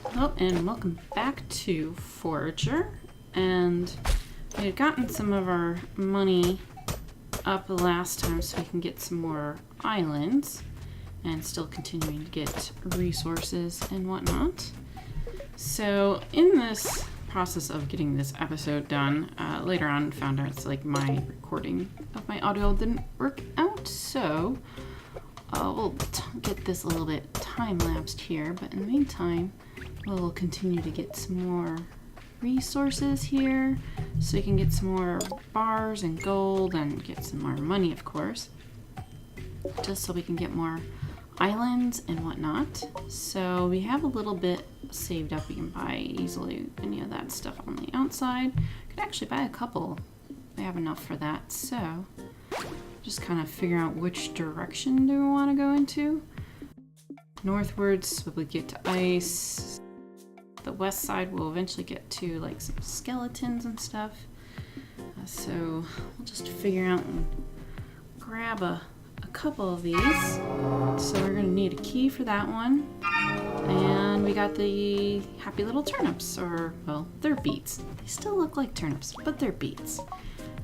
Hello and welcome back to Forager, and we had gotten some of our money up last time so we can get some more islands and still continuing to get resources and whatnot. So in this process of getting this episode done, later on found out it's like my recording of my audio didn't work out, so we'll get this a little bit time-lapsed here, but in the meantime we'll continue to get some more resources here so we can get some more bars and gold and get some more money, of course, just so we can get more islands and whatnot. So we have a little bit saved up. We can buy easily any of that stuff on the outside. Could actually buy a couple. We have enough for that, so just kind of figure out which direction do we want to go into. Northwards we'll get to ice. The west side will eventually get to like some skeletons and stuff. So we'll just figure out and grab a couple of these. So we're gonna need a key for that one. And we got the happy little turnips, or well, they're beets. They still look like turnips, but they're beets.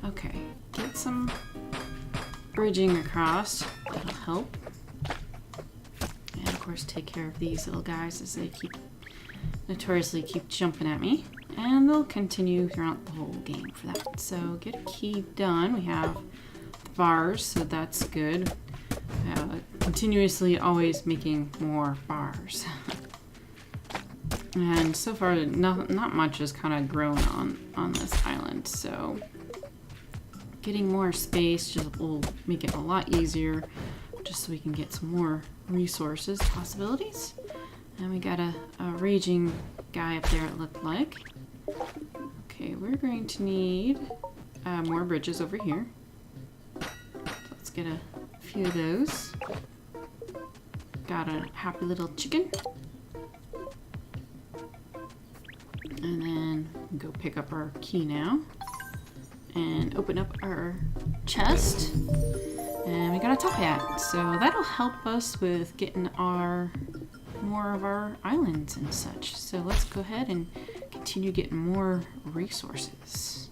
Okay, get some bridging across. That'll help. And of course take care of these little guys as they notoriously keep jumping at me, and they'll continue throughout the whole game for that. So get a key done. We have the bars, so that's good. Continuously always making more bars. And so far not much has kind of grown on this island, so getting more space just will make it a lot easier, just so we can get some more resources possibilities. And we got a raging guy up there, it looked like. Okay, we're going to need more bridges over here. So let's get a few of those. Got a happy little chicken. And then go pick up our key now. And open up our chest. And we got a top hat. So that'll help us with getting more of our islands and such. So let's go ahead and continue getting more resources.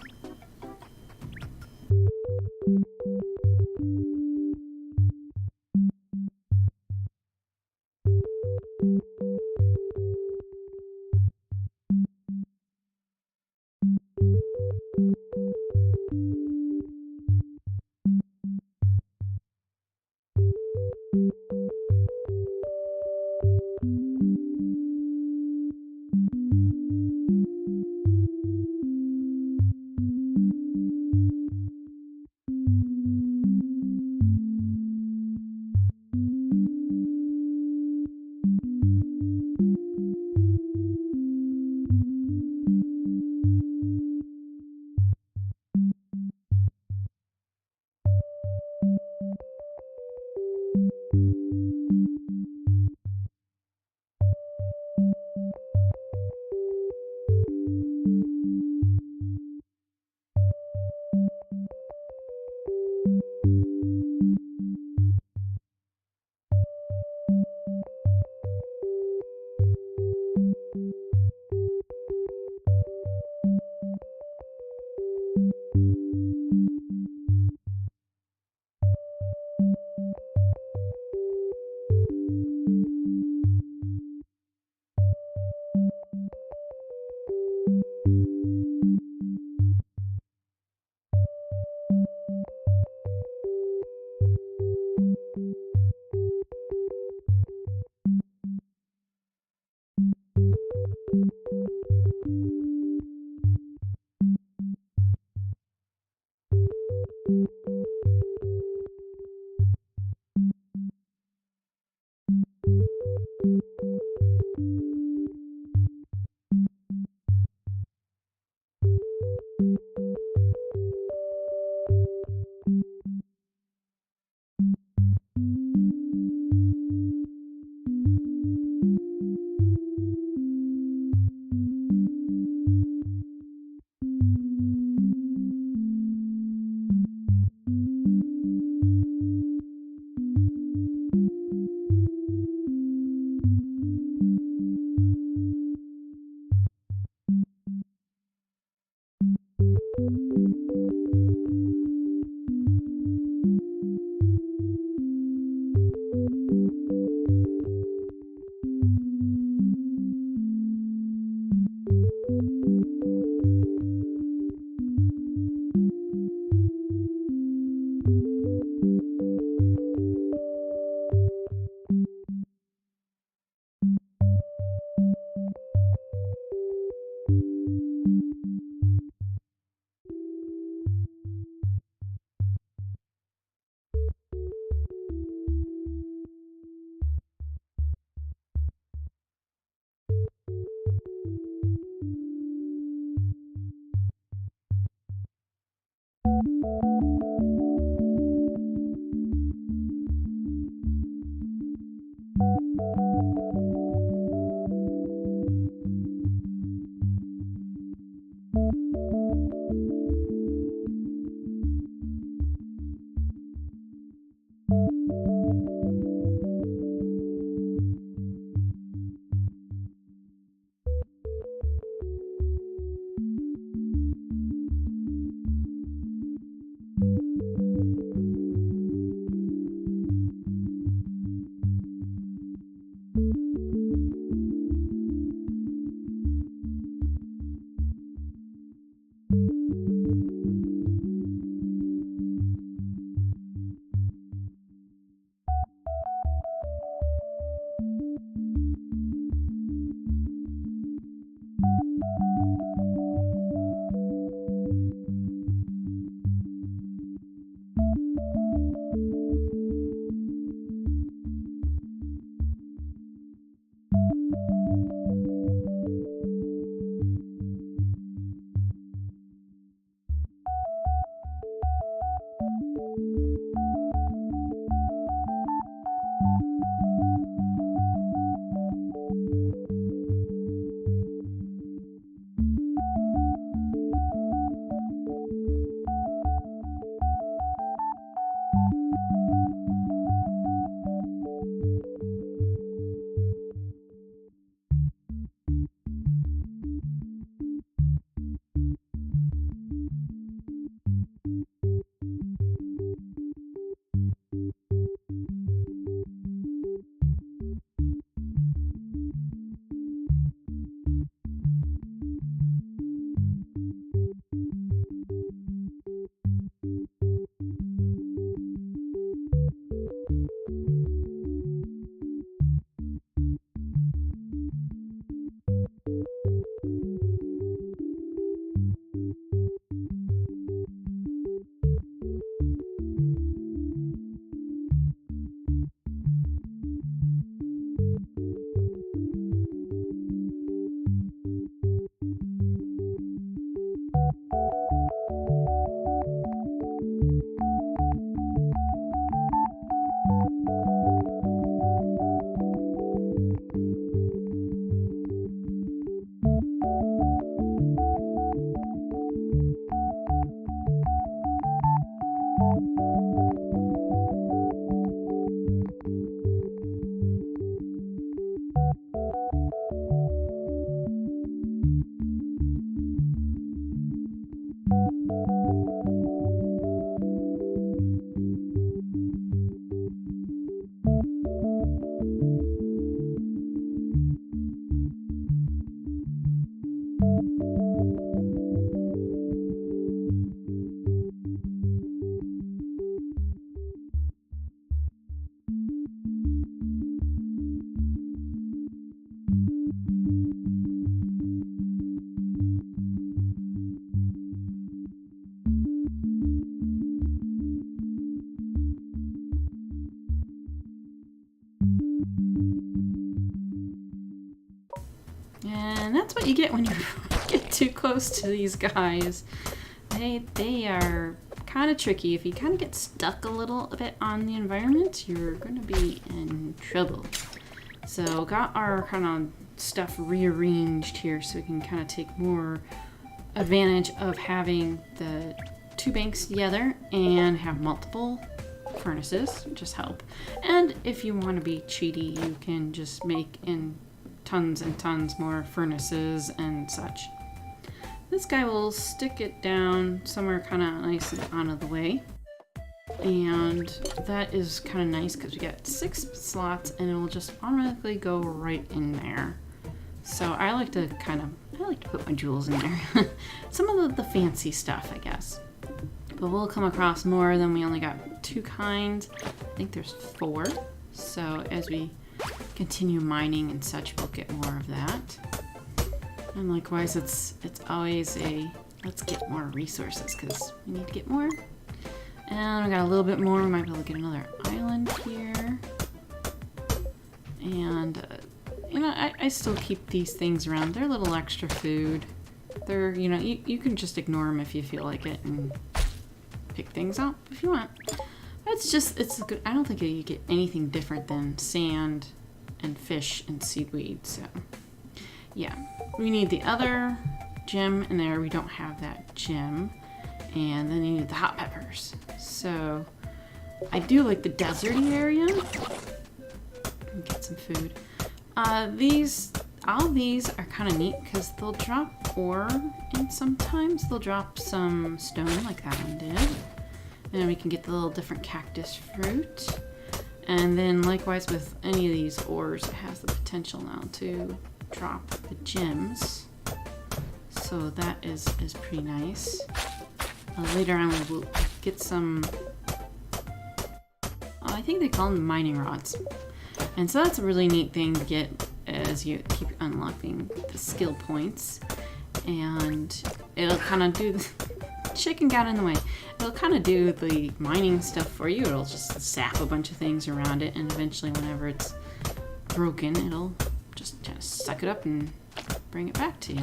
And that's what you get when you get too close to these guys. They are kind of tricky. If you kind of get stuck a little bit on the environment, you're going to be in trouble. So got our kind of stuff rearranged here so we can kind of take more advantage of having the two banks together and have multiple furnaces, just help. And if you want to be cheaty, you can just make in tons and tons more furnaces and such. This guy will stick it down somewhere kind of nice and out of the way. And that is kind of nice because we got 6 slots and it will just automatically go right in there. So I like to put my jewels in there. Some of the fancy stuff, I guess. But we'll come across more. Then we only got 2 kinds. I think there's 4. So as we continue mining and such, we'll get more of that. And likewise, it's always a let's get more resources because we need to get more. And we got a little bit more. We might be able to get another island here. And you know, I still keep these things around. They're a little extra food. They're, you know, you can just ignore them if you feel like it and pick things up if you want. It's good. I don't think you get anything different than sand and fish and seaweed. So yeah, we need the other gem in there. We don't have that gem. And then you need the hot peppers. So I do like the deserty area. Get some food. All these are kind of neat because they'll drop ore, and sometimes they'll drop some stone like that one did. And we can get the little different cactus fruit. And then likewise with any of these ores, it has the potential now to drop the gems. So that is pretty nice. Later on we'll get some, I think they call them mining rods. And so that's a really neat thing to get as you keep unlocking the skill points. And it'll kind of do the chicken got in the way. It'll kind of do the mining stuff for you. It'll just zap a bunch of things around it, and eventually whenever it's broken, it'll just kind of suck it up and bring it back to you.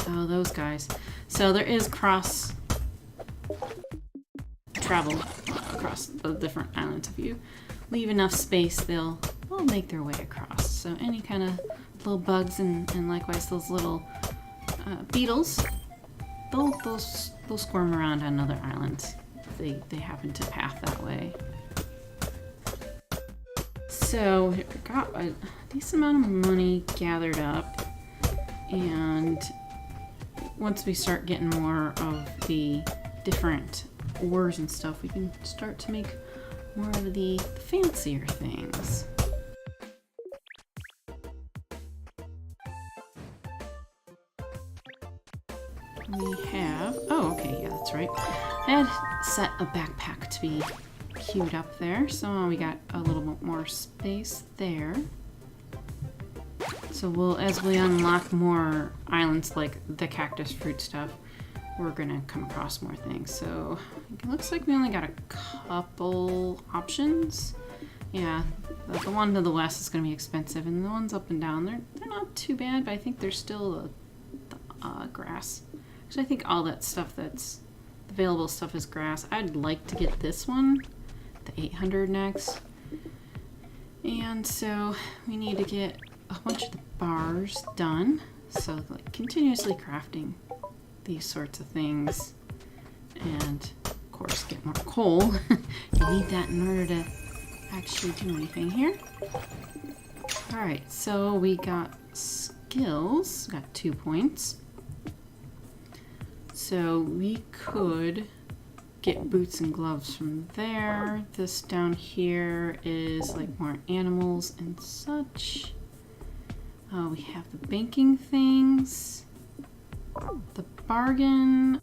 Oh, those guys. So there is cross travel across the different islands. If you leave enough space, they'll make their way across. So any kind of little bugs and likewise those little beetles, they'll squirm around on other islands if they happen to path that way. So we got a decent amount of money gathered up, and once we start getting more of the different ores and stuff, we can start to make more of the fancier things. We have, oh, okay, yeah, that's right. I had set a backpack to be queued up there, so we got a little bit more space there. So as we unlock more islands like the cactus fruit stuff, we're gonna come across more things. So it looks like we only got a couple options. Yeah, the one to the west is gonna be expensive, and the ones up and down, they're not too bad, but I think there's still the grass. So I think all that stuff that's available stuff is grass. I'd like to get this one, the 800 next. And so we need to get a bunch of the bars done. So like continuously crafting these sorts of things. And of course get more coal. You need that in order to actually do anything here. Alright, so we got skills, got 2 points. So we could get boots and gloves from there. This down here is like more animals and such. Oh, we have the banking things, the bargain.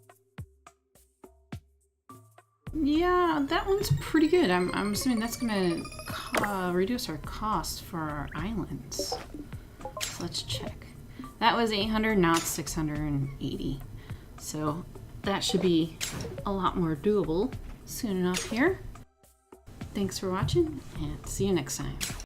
Yeah, that one's pretty good. I'm assuming that's gonna reduce our cost for our islands. So let's check. That was 800, now it's 680. So that should be a lot more doable soon enough here. Thanks for watching, and see you next time.